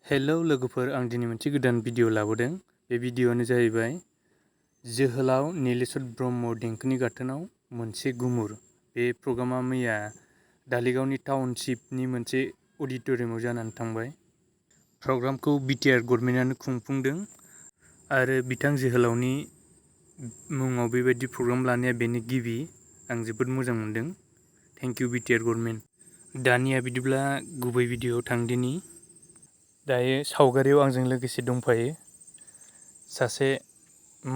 Hello लोगोफोर, आं दिनै मोनसे गोदान भिडिअ लाबोदों। बे भिडिअआनो जाहैबाय जोहोलाव नीलेश्वर ब्रह्म देंखोनि गाथोनाव मोनसे गुमुर। बे प्रग्रामा मैया धालिगावनि टाउनशिपनि मोनसे अडिट'रियामाव जानानै थांबाय। प्रग्रामखौ बिटिआर गभर्नमेन्टआनो खुंफुंदों आरो बिथां जोहोलावनि मुङाव बेबायदि प्रग्राम लानाया बेनो गिबि। आं जोबोद मोजां मोनदों। Thank you BTR government. दानिया बिदिब्ला गुबै भिडिअआव थांदिनि। दायो सावगारियाव आंजों लोगोसे दंफायो सासे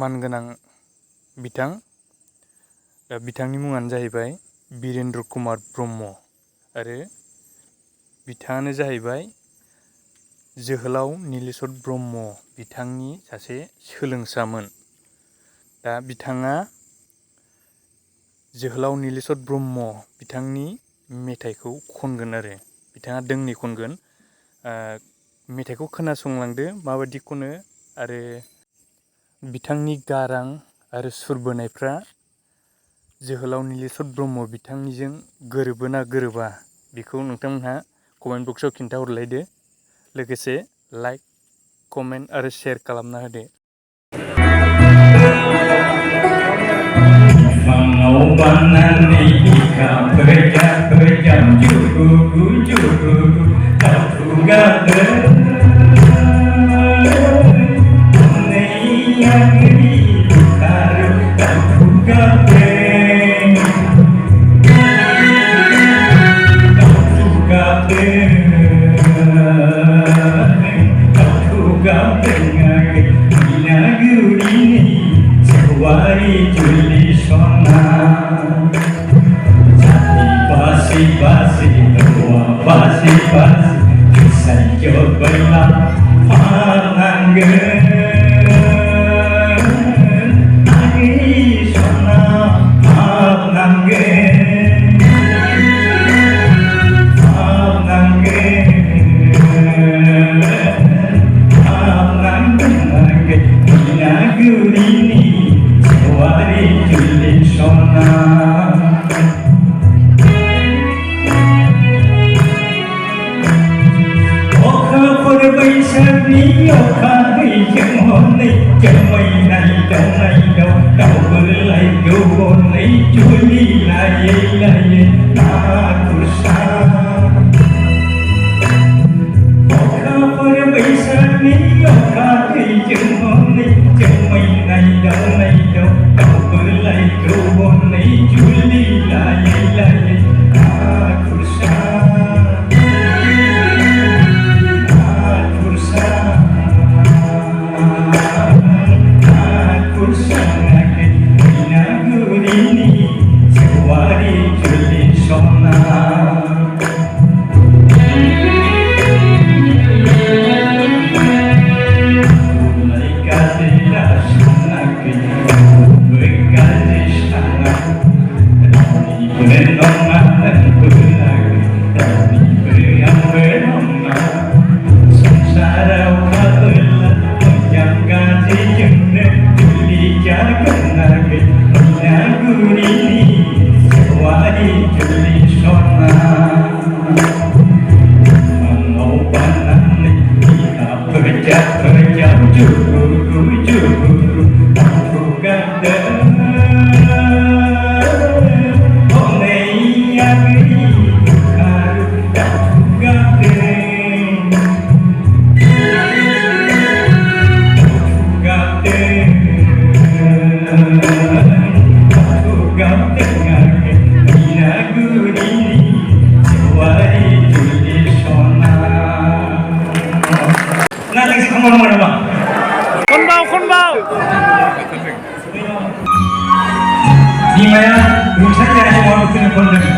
मानगोनां बिथां। दा बिथांनि मुङानो जाहैबाय बिरेन्द्र कुमार ब्रह्म आरो बिथाङानो जाहैबाय जोहोलाव नीलेश्वर ब्रह्म बिथांनि सासे सोलोंसामोन। दा बिथाङा जोहोलाव नीलेश्वर ब्रह्म बिथांनि मेथाइखौ खनगोन आरो बिथाङा दोंनै खनगोन। मेथाइखौ खोनासंलांदो माबायदि खनो आरो बिथांनि गारां आरो सुर बोनायफ्रा जोहोलाव नीलेश्वर ब्रह्म बिथांनिजों गोरोबोना गोरोबा बेखौ नोंथांमोनहा कमेन्ट बक्सआव खिन्थाहरलायदो। लोगोसे लाइक, कमेन्ट आरो शेयार खालामना होदो। Dimana rusaknya semua betul betul.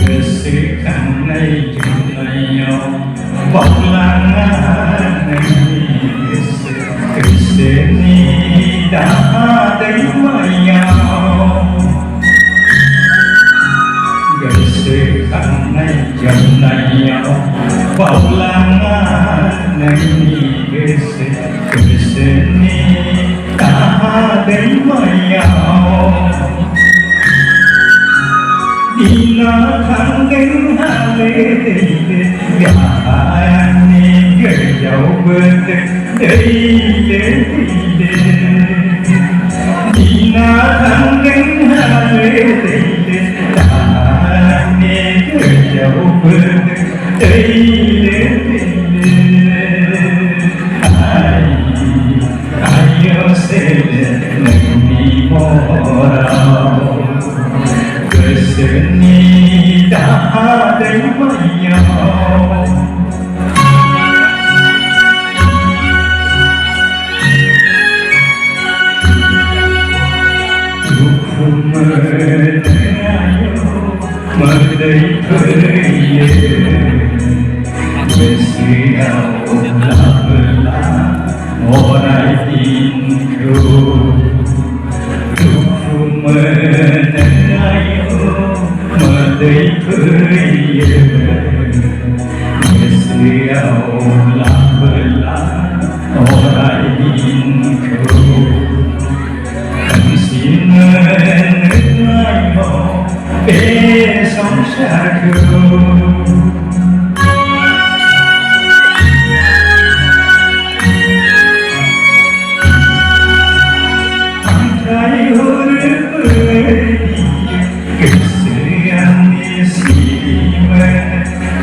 Kesekanai dunia balangan keseni dah dari maya. Kesekanai dunia balangan keseni dah dari maya. đi nó thẳng đến hạ lê gà nè gửi dấu bên đây đi nó thẳng đến hạ lê gà nè gửi dấu bên đây ai sẽ nâng đi mò Keseni dah demaya Tuhan menayo Merdei kerja Bersiau belah Orang ingku Tuhan menayo Merdei kerja Bersiau belah Orang ingku Xin ngài mộ bê sóng xa khơi Anh thấy hôn ơi Cái sự anh đi xì mê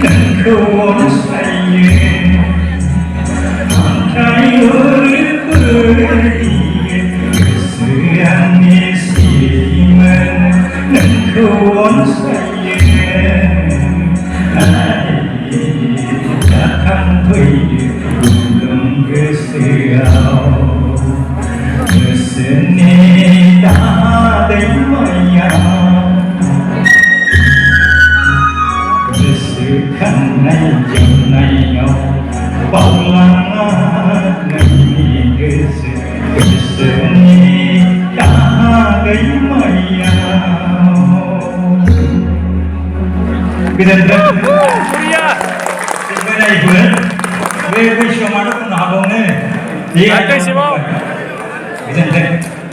Nâng khôn say Anh thấy hôn ơi Yang isimen nengkuon saya Takkan pergi belum kesiau Keseni tak demaya Kesukan najam nayo Paulangan nani keseni Bidan-bidan Sebenarnya ibu Gue cuma ada pun abangnya Iya Bidan-bidan